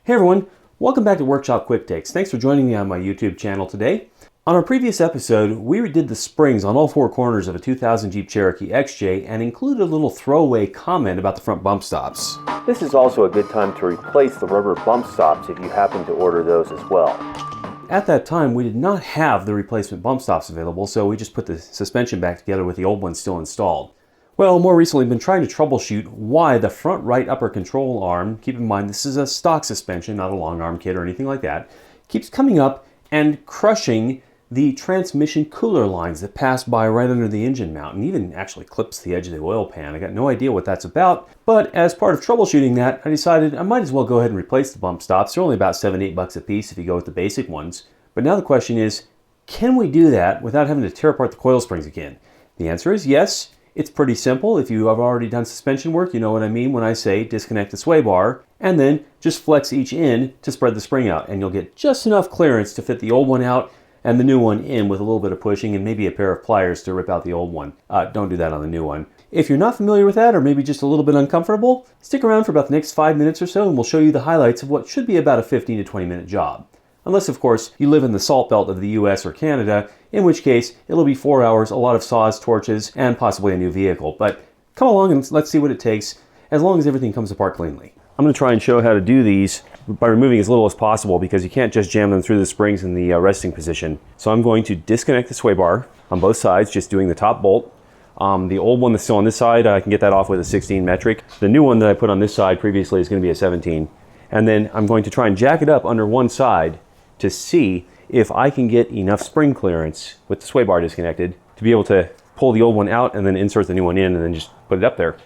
Hey everyone, welcome back to Workshop Quick Takes. Thanks for joining me on my YouTube channel today. On our previous episode, we did the springs on all four corners of a 2000 Jeep Cherokee XJ and included a little throwaway comment about the front bump stops. This is also a good time to replace the rubber bump stops if you happen to order those as well. At that time, we did not have the replacement bump stops available, so we just put the suspension back together with the old ones still installed. Well, more recently, I've been trying to troubleshoot why the front right upper control arm, keep in mind this is a stock suspension, not a long arm kit or anything like that, keeps coming up and crushing the transmission cooler lines that pass by right under the engine mount, and even actually clips the edge of the oil pan. I got no idea what that's about, but as part of troubleshooting that, I decided I might as well go ahead and replace the bump stops. They're only about $7-8 a piece if you go with the basic ones. But now the question is, can we do that without having to tear apart the coil springs again? The answer is yes. It's pretty simple. If you have already done suspension work, you know what I mean when I say disconnect the sway bar and then just flex each end to spread the spring out, and you'll get just enough clearance to fit the old one out and the new one in with a little bit of pushing and maybe a pair of pliers to rip out the old one. Don't do that on the new one. If you're not familiar with that or maybe just a little bit uncomfortable, stick around for about the next 5 minutes or so and we'll show you the highlights of what should be about a 15 to 20 minute job. Unless, of course, you live in the salt belt of the US or Canada, in which case it'll be 4 hours, a lot of saws, torches, and possibly a new vehicle. But come along and let's see what it takes, as long as everything comes apart cleanly. I'm going to try and show how to do these by removing as little as possible, because you can't just jam them through the springs in the resting position. So I'm going to disconnect the sway bar on both sides, just doing the top bolt. The old one that's still on this side, I can get that off with a 16 metric. The new one that I put on this side previously is going to be a 17. And then I'm going to try and jack it up under one side to see if I can get enough spring clearance with the sway bar disconnected to be able to pull the old one out and then insert the new one in and then just put it up there.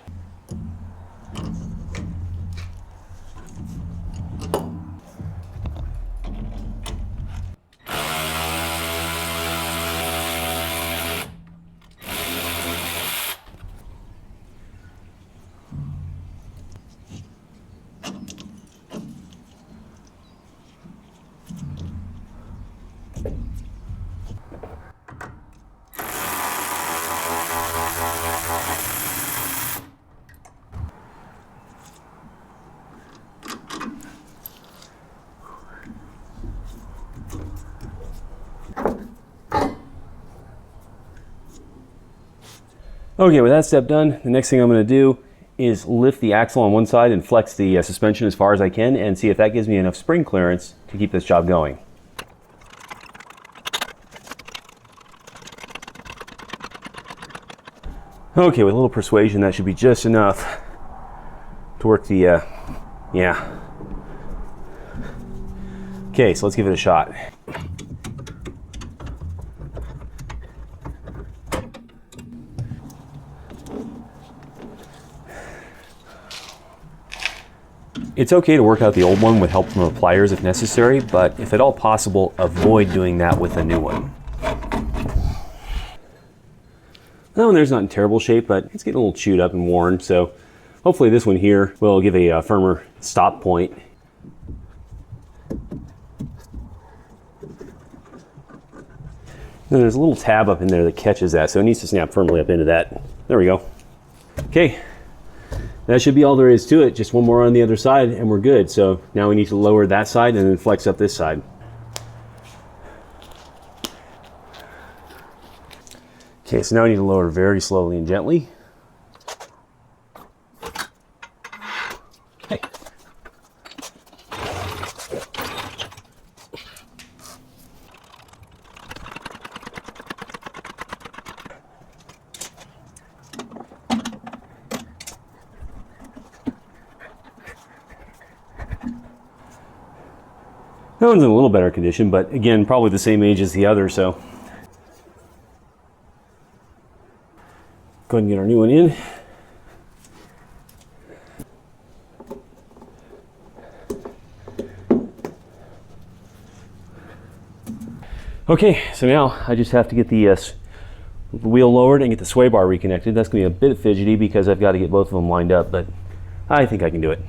Okay, with that step done, the next thing I'm going to do is lift the axle on one side and flex the suspension as far as I can and see if that gives me enough spring clearance to keep this job going. Okay, with a little persuasion, that should be just enough to work the, yeah. Okay, so let's give it a shot. It's okay to work out the old one with help from the pliers if necessary, but if at all possible, avoid doing that with a new one. That one there's not in terrible shape, but it's getting a little chewed up and worn, so hopefully this one here will give a firmer stop point. And there's a little tab up in there that catches that, so it needs to snap firmly up into that. There we go. Okay. That should be all there is to it. Just one more on the other side and we're good. So now we need to lower that side and then flex up this side. Okay, so now I need to lower very slowly and gently. Okay. That one's in a little better condition, but again, probably the same age as the other, so. Go ahead and get our new one in. Okay, so now I just have to get the wheel lowered and get the sway bar reconnected. That's gonna be a bit fidgety because I've got to get both of them lined up, but I think I can do it.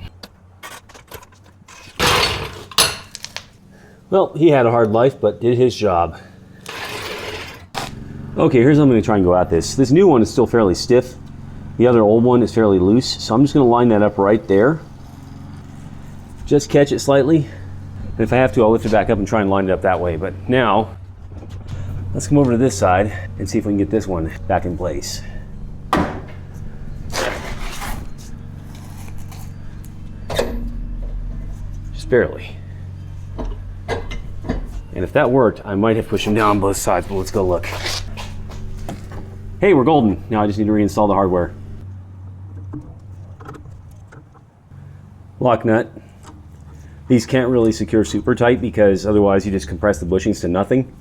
Well, he had a hard life, but did his job. Okay, here's how I'm going to try and go at this. This new one is still fairly stiff. The other old one is fairly loose, so I'm just going to line that up right there. Just catch it slightly. And if I have to, I'll lift it back up and try and line it up that way. But now, let's come over to this side and see if we can get this one back in place. Just barely. And if that worked, I might have pushed them down both sides, but let's go look. Hey, we're golden. Now I just need to reinstall the hardware. Lock nut. These can't really secure super tight because otherwise you just compress the bushings to nothing.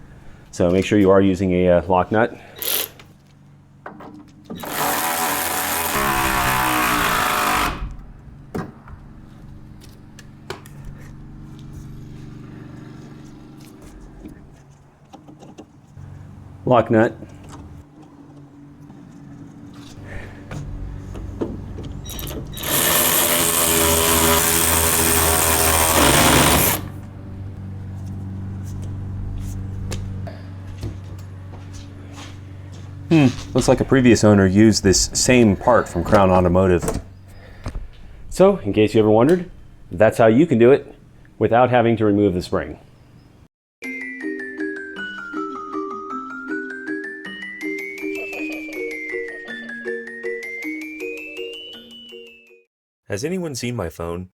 So make sure you are using a lock nut. Lock nut. Looks like a previous owner used this same part from Crown Automotive. So, in case you ever wondered, that's how you can do it without having to remove the spring. Has anyone seen my phone?